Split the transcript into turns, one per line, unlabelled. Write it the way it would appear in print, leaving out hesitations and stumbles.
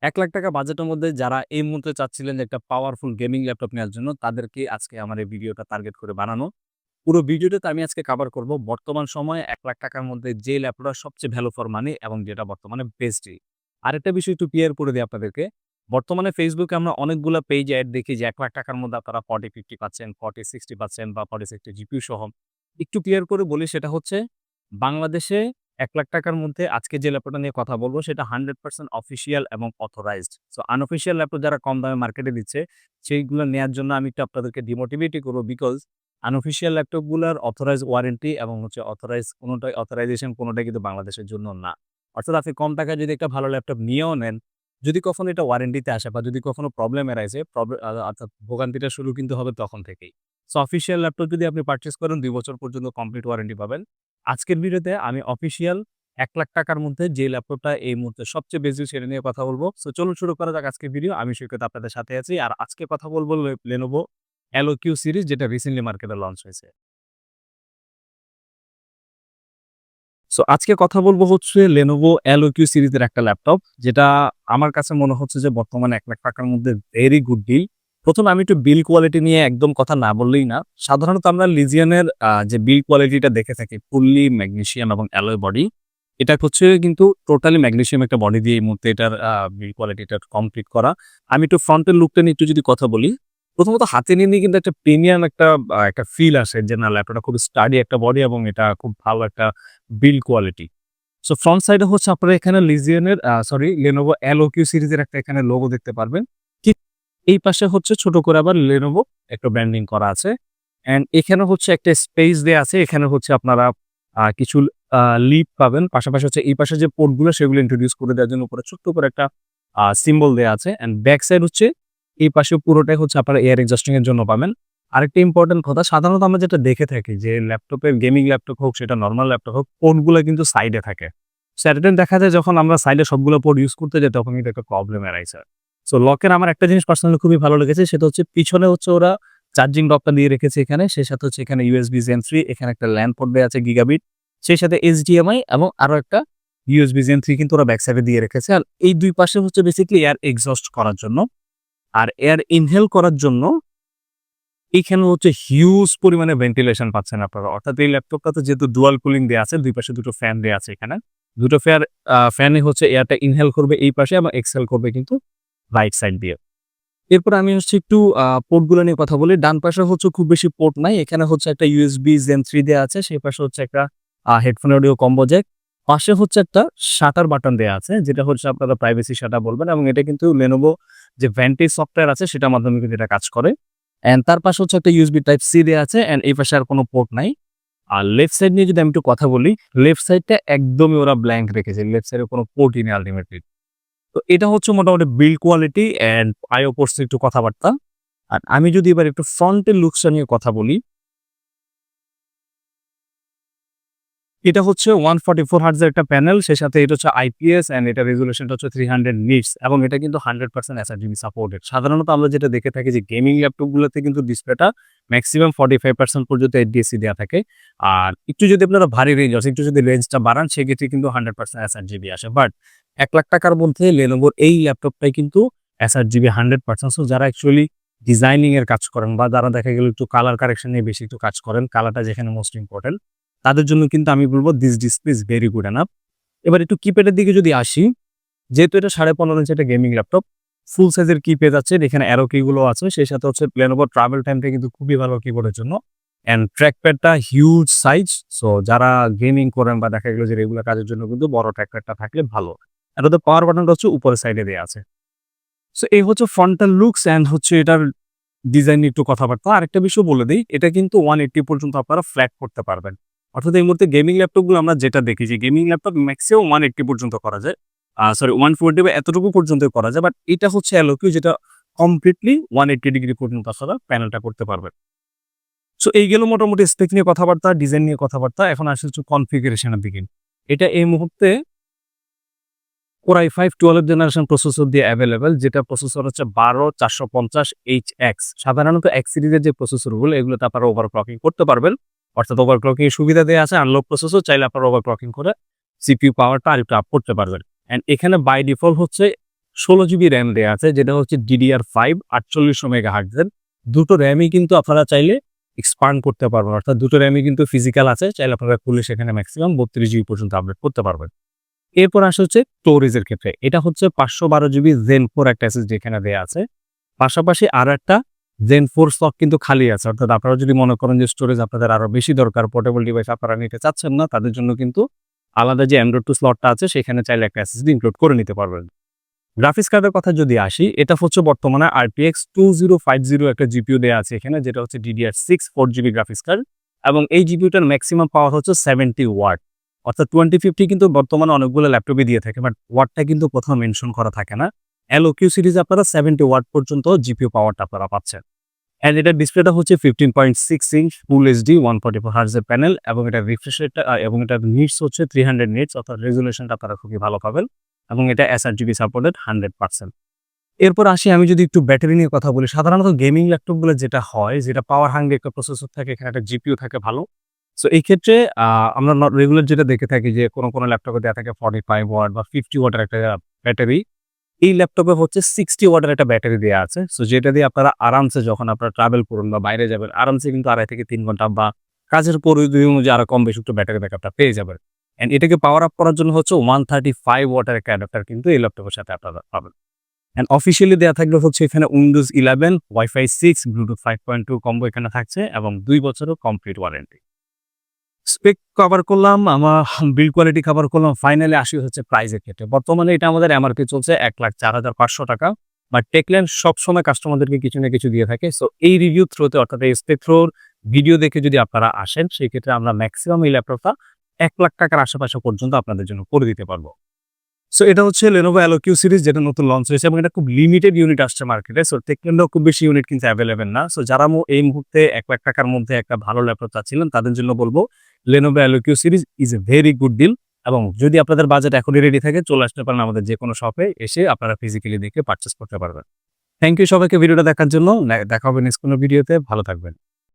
৳১,০০,০০০ বাজেটের মধ্যে যারা এই মুহূর্তে চাচ্ছিলেন যে একটা পাওয়ারফুল গেমিং ল্যাপটপ নেওয়ার জন্য, তাদেরকে আজকে আমার এই ভিডিওটা টার্গেট করে বানানো। পুরো ভিডিওটাতে আমি আজকে কভার করব বর্তমান সময়ে ৳১,০০,০০০ র মধ্যে যে ল্যাপটপটা সবচেয়ে ভ্যালু ফর মানি এবং যেটা বর্তমানে বেস্টই। আরেকটা বিষয় একটু ক্লিয়ার করে দেই আপনাদেরকে। বর্তমানে Facebook এ আমরা অনেকগুলা পেইজে এড দেখি যে ৳১,০০,০০০ র মধ্যে আপনারা 40-50 পাচ্ছেন, 40-60 পাচ্ছেন বা 40-60 জিপিইউ সহ। একটু ক্লিয়ার করে বলি সেটা হচ্ছে বাংলাদেশে ৳১,০০,০০০ র মধ্যে আজকে যে ল্যাপটপটা নিয়ে কথা বলব সেটা 100% অফিসিয়াল এবং অথরাইজড। সো আনঅফিসিয়াল ল্যাপটপ যারা কম দামে মার্কেটে দিচ্ছে, সেইগুলো নেয়ার জন্য আমি একটু আপনাদেরকে ডিমোটিভেটই করব বিকজ আনঅফিসিয়াল ল্যাপটপগুলার অথরাইজড ওয়ারেন্টি এবং অথরাইজড কোনটাই অথরাইজেশন কোনটাই কিন্তু বাংলাদেশের জন্য না। অর্থাৎ আপনি কম টাকায় যদি একটা ভালো ল্যাপটপ নিয়েও নেন, যদি কখনো এটা ওয়ারেন্টিতে আসে বা যদি কখনো প্রবলেম এরাইছে, অর্থাৎ ভোগান্তিটা শুরু কিন্তু হবে তখন থেকেই। সো অফিসিয়াল ল্যাপটপ যদি আপনি পারচেজ করেন ২ বছর পর্যন্ত কমপ্লিট ওয়ারেন্টি পাবেন। আজকের ভিডিওতে আমি অফিসিয়াল ৳১,০০,০০০ র মধ্যে যে ল্যাপটপটা এই মুহূর্তে সবচেয়ে বেশি সেটা নিয়ে কথা বলব। সো চলুন শুরু করা যাক আজকের ভিডিও। আমি সৈকত আপনাদের সাথে আছি। আর আজকে কথা বলব Lenovo LOQ সিরিজ যেটা রিসেন্টলি মার্কেটে লঞ্চ হয়েছে। সো আজকে কথা বলব হচ্ছে Lenovo LOQ সিরিজের একটা ল্যাপটপ যেটা আমার কাছে মনে হচ্ছে যে বর্তমানে ৳১,০০,০০০ র মধ্যে ভেরি গুড ডিল। ১ম এ আমি একটু বিল্ড কোয়ালিটি নিয়ে একদম কথা না বললেই না। সাধারণত আমরা Legion-এর যে বিল্ড কোয়ালিটিটা দেখে থাকি ফুললি ম্যাগনেসিয়াম এবং অ্যালয় বডি। এটা হচ্ছে কিন্তু টোটালি ম্যাগনেসিয়াম একটা বডি দিয়ে এই মুহূর্তে এটার বিল্ড কোয়ালিটিটা কমপ্লিট করা। আমি একটু ফ্রন্টের লুকটা নিয়ে একটু যদি কথা বলি, প্রথমত হাতে নিয়ে কিন্তু একটা প্রিমিয়াম একটা ফিল আসে যে না ল্যাপটপটা খুব স্টাডি একটা বডি এবং এটা খুব ভালো একটা বিল্ড কোয়ালিটি। সো ফ্রন্ট সাইডে হচ্ছে আপনারা এখানে Lenovo LOQ সিরিজের একটা এখানে লোগো দেখতে পারবেন। ঠিক এই পাশে হচ্ছে ছোট করে আবার Lenovo একটা ব্র্যান্ডিং করা আছে। অ্যান্ড এখানে হচ্ছে একটা স্পেস দেয়া আছে। এখানে হচ্ছে আপনারা কিছু লিড পাবেন। পাশাপাশি হচ্ছে এই পাশে যে পোর্ট গুলো সেগুলো ইন্ট্রোডিউস করে দেওয়ার জন্য উপরে ছোট্ট করে একটা সিম্বল দেয়া আছে। অ্যান্ড ব্যাক সাইড হচ্ছে এই পাশে পুরোটাই হচ্ছে আপনারা এয়ার এক্সজস্টিং এর জন্য পাবেন। আরেকটা ইম্পোর্টেন্ট কথা, সাধারণত আমরা যেটা দেখে থাকি যে ল্যাপটপের গেমিং ল্যাপটপ হোক, সেটা নরমাল ল্যাপটপ হোক, পোর্ট গুলা কিন্তু সাইডে থাকে। সো এট a টাইম দেখা যায় যখন আমরা সাইডে সবগুলো পোর্ট ইউজ করতে যাই তখন কিন্তু একটা প্রবলেম এরাইছে। সো লকের আমার একটা জিনিস পার্সোনালি খুবই ভালো লেগেছে সেটা হচ্ছে পিছনে হচ্ছে ওরা চার্জিং ডকটা দিয়ে রেখেছে এখানে। সেই সাথে হচ্ছে এখানে USB Gen 3, এখানে একটা LAN পোর্ট দেয়া আছে গিগাবিট। সেই সাথে HDMI এবং আরো একটা USB Gen 3 কিন্তু ওরা ব্যাক সাইডে দিয়ে রেখেছে। আর এই ২ পাশে হচ্ছে বেসিক্যালি এয়ার এক্সহস্ট করার জন্য। আর এয়ার ইনহেল করার জন্য এইখানে হচ্ছে হিউজ পরিমাণে ভেন্টিলেশন পাচ্ছেন আপনারা। অর্থাৎ এই ল্যাপটপটাতে যেহেতু ডুয়াল কুলিং দেয়া আছে, ২ পাশে ২ টো ফ্যান দেয়া আছে এখানে। ২ টো ফ্যানে হচ্ছে এয়ারটা ইনহেল করবে এই পাশে এবং এক্সহেল করবে কিন্তু রাইট সাইড দিয়ে। এরপর আমি হচ্ছে একটু পোর্ট গুলো নিয়ে কথা বলি। ডান পাশে হচ্ছে খুব বেশি পোর্ট নাই। এখানে হচ্ছে একটা USB Gen 3 দেয়া আছে। সেই পাশে হচ্ছে একটা হেডফোন অডিও কম্বো জ্যাক। পাশে হচ্ছে একটা শাটার বাটন দেয়া আছে যেটা হচ্ছে আপনারা প্রাইভেসি শাটার বলবেন এবং এটা কিন্তু Lenovo যে Vantage সফটওয়্যার আছে সেটার মাধ্যমে কিন্তু এটা কাজ করে। অ্যান্ড তার পাশে হচ্ছে একটা USB টাইপ সি দেয়া আছে অ্যান্ড এই পাশে আর কোনো পোর্ট নাই। আর লেফট সাইড নিয়ে যদি আমি একটু কথা বলি, লেফট সাইডটা একদমই ওরা ব্ল্যাংক রেখেছে। লেফট সাইডে কোনো পোর্টই নেই আল্টিমেটলি। তো এটা হচ্ছে মোটামুটি build quality and IO ports একটু কথাবার্তা। আর আমি যদি এবার একটু ফ্রন্টের লুকসটা নিয়ে কথা বলি, এটা হচ্ছে 144 হার্টজ এর একটা প্যানেল। সেই সাথে এটা হচ্ছে IPS অ্যান্ড এটা রেজোলিউশনটা হচ্ছে 300 নিটস এবং এটা কিন্তু 100% sRGB সাপোর্টেড। সাধারণত আমরা যেটা দেখে থাকি যে গেমিং ল্যাপটপ গুলোতে কিন্তু ডিসপ্লেটা মেক্সিমাম 45% পর্যন্ত HDSC দেয়া থাকে। আর একটু যদি আপনারা ভারী রেঞ্জ আছে, একটু যদি রেঞ্জটা বাড়ান সেক্ষেত্রে কিন্তু 100% sRGB আসে। বাট ৳১,০০,০০০ র মধ্যে Lenovo এই ল্যাপটপটাই কিন্তু sRGB 100%। সো যারা অ্যাকচুয়ালি ডিজাইনিং এর কাজ করেন বা যারা দেখা গেল একটু কালার কারেকশন নিয়ে বেশি একটু কাজ করেন, কালারটা যেখানে মোস্ট ইম্পোর্টেন্ট, তাদের জন্য কিন্তু আমি বলব this display is very good enough. এবার একটু কিপ্যাডের দিকে যদি আসি, যেহেতু এটা 15.5 ইঞ্চি একটা গেমিং ল্যাপটপ, ফুল সাইজের কিপ্যাড আছে, এখানে অ্যারো কি গুলো আছে। সেই সাথে হচ্ছে Lenovo ট্রাভেল টাইমটা কিন্তু খুবই ভালো কিবোর্ডের জন্য। অ্যান্ড ট্র্যাকপ্যাডটা হিউজ সাইজ। সো যারা গেমিং করেন বা দেখা গেল যে রেগুলার কাজের জন্য কিন্তু বড় ট্র্যাকপ্যাডটা থাকলে ভালো। আর ওদের পাওয়ার বাটনটা হচ্ছে উপরের সাইডে দেয়া আছে। সো এই হচ্ছে ফ্রন্টাল লুকস অ্যান্ড হচ্ছে এটার ডিজাইন নিয়ে একটু কথাবার্তা। আরেকটা বিষয় বলে দেই, এটা কিন্তু 180 পর্যন্ত আপনারা ফ্ল্যাট করতে পারবেন। অর্থাৎ এই মুহূর্তে গেমিং ল্যাপটপগুলো আমরা যেটা দেখি যে গেমিং ল্যাপটপ ম্যাক্সিমাম 180 পর্যন্ত করা যায়। 140 বা এতটুকু পর্যন্ত করা যায়। বাট এটা হচ্ছে LOQ যেটা কমপ্লিটলি 180 ডিগ্রি পর্যন্ত আপনারা প্যানেলটা করতে পারবেন। সো এই গেল মোটামুটি স্পেক নিয়ে কথাবার্তা, ডিজাইন নিয়ে কথাবার্তা। এখন আসি হচ্ছে কনফিগারেশনের দিকে। এটা এই মুহূর্তে Core i5 12th generation processor দিয়ে অ্যাভেলেবল, যেটা প্রসেসর হচ্ছে 12450HX। সাধারণত X সিরিজের যে প্রসেসরগুলো এগুলোতে আপনারা ওভারক্লকিং করতে পারবেন। অর্থাৎ ওভারক্লকিং এর সুবিধা দেয়া আছে। আনলক প্রসেসর চাইলে আপনারা ওভারক্লকিং করে CPU পাওয়ারটা আরেকটু আপ করতে পারবেন। অ্যান্ড এখানে বাই ডিফল্ট হচ্ছে 16 GB র্যাম দেওয়া আছে, যেটা হচ্ছে DDR5 4800 মেগাহার্টজের। দুটো র্যামই কিন্তু আপনারা চাইলে এক্সপান্ড করতে পারবেন, অর্থাৎ দুটো র্যামই কিন্তু ফিজিক্যাল আছে, চাইলে আপনারা খুলে সেখানে ম্যাক্সিমাম 32 GB পর্যন্ত আপডেট করতে পারবেন। এরপর আসে হচ্ছে স্টোরেজের ক্ষেত্রে, এটা হচ্ছে 512 GB Zen 4 একটা এসএসডি এখানে দেওয়া আছে। পাশাপাশি আরো একটা Zen 4 স্লট কিন্তু খালি আছে, অর্থাৎ আপনারা যদি মনে করেন যে স্টোরেজ আপনাদের আরো বেশি দরকার, পোর্টেবল ডিভাইস আপনারা নিতে চাচ্ছেন না, তাদের জন্য কিন্তু আলাদা যে Android 2 স্লটটা আছে সেখানে চাইলে একটা এসএসডি ইনক্লুড করে নিতে পারবেন। গ্রাফিক্স কার্ডের কথা যদি আসি, এটা হচ্ছে বর্তমানে RTX 2050 একটা জিপিইউ দেওয়া আছে এখানে, যেটা হচ্ছে DDR6 4GB গ্রাফিক্স কার্ড, এবং এই জিপিইউটার ম্যাক্সিমাম পাওয়ার হচ্ছে 70 ওয়াট। অর্থাৎ 2050 কিন্তু বর্তমানে অনেকগুলো ল্যাপটপে দিয়ে থাকে, বাট ওয়াটটা কিন্তু কোথাও মেনশন করা থাকে না। LOQ সিরিজে আপনারা 70 ওয়াট পর্যন্ত জিপিইউ পাওয়ারটা আপনারা পাচ্ছেন। অ্যান্ড এটার ডিসপ্লেটা হচ্ছে 15.6 ইঞ্চ ফুল এইচডি 144 হার্টজের প্যানেল, এবং এটা রিফ্রেশ রেটটা এবং এটার নিটস হচ্ছে 300 নিটস, অর্থাৎ রেজুলেশনটা আপনারা খুবই ভালো পাবেন, এবং এটা sRGB সাপোর্টেড 100%। এরপর আসি, আমি যদি একটু ব্যাটারি নিয়ে কথা বলি, সাধারণত গেমিং ল্যাপটপগুলো যেটা হয়, যেটা পাওয়ার হাংরি একটা প্রসেসর থাকে, এখানে একটা জিপিইউ থাকে ভালো। সো এই ক্ষেত্রে আমরা রেগুলার যেটা দেখে থাকি যে কোনো ল্যাপটপে দেয়া থাকে 45 ওয়াট বা 50 ওয়াটের একটা ব্যাটারি। এই ল্যাপটপে হচ্ছে 60 ওয়াটের একটা ব্যাটারি দেয়া আছে। সো যেটা দিয়ে আপনারা আরামসে যখন আপনারা ট্রাভেল করুন বা বাইরে যাবেন, আরামসে কিন্তু 2.5 থেকে 3 ঘন্টা বা কাজের পরিধি অনুযায়ী আরো কম বেশি একটু ব্যাটারি ব্যাকআপটা পেয়ে যাবেন। অ্যান্ড এটাকে পাওয়ার আপ করার জন্য হচ্ছে 135 ওয়াটের একটা অ্যাডাপ্টার কিন্তু এই ল্যাপটপের সাথে আপনারা পাবেন। অ্যান্ড অফিসিয়ালি দেয়া থাকবে হচ্ছে এখানে Windows 11, Wi-Fi 6, Bluetooth 5.2 কম্বো এখানে থাকছে, এবং 2 বছরের কমপ্লিট ওয়ারেন্টি। স্পেক কভার করলাম, আমার বিল্ড কোয়ালিটি কভার করলাম। ফাইনালি আসি হচ্ছে প্রাইসের ক্ষেত্রে। বর্তমানে এটা আমাদের এমআরপি চলছে 1,04,500 টাকা। বাট টেকল্যান্ড সবসময় কাস্টমারদেরকে কিছু না কিছু দিয়ে থাকে। সো এই রিভিউ থ্রুতে, অর্থাৎ এই স্পেক থ্রোর ভিডিও দেখে যদি আপনারা আসেন, সেই ক্ষেত্রে আমরা ম্যাক্সিমাম এই ল্যাপটপটা 1,00,000 টাকার আশেপাশে পর্যন্ত আপনাদের জন্য করে দিতে পারবো। সো এটা হচ্ছে Lenovo LOQ সিরিজ, যেটা নতুন লঞ্চ হয়েছে, এবং এটা খুব লিমিটেড ইউনিট আসছে মার্কেটে। সো টেকল্যান্ডেও খুব বেশি ইউনিট কিন্তু অ্যাভেলেবেল না। সো যারা এই মুহূর্তে 1,00,000 টাকার মধ্যে একটা ভালো ল্যাপটপ চাচ্ছিলেন, তাদের জন্য বলবো Lenovo LOQ series is a very good deal. এবং যদি আপনাদের বাজেট এখনই রেডি থাকে, চলে আসতে পারেন আমাদের যেকোনো শপে, এসে আপনারা ফিজিক্যালি দেখে পারচেজ করতে পারবেন। থ্যাংক ইউ সবাইকে ভিডিওটা দেখার জন্য। দেখা হবে নেক্সট কোনো ভিডিওতে। ভালো থাকবেন।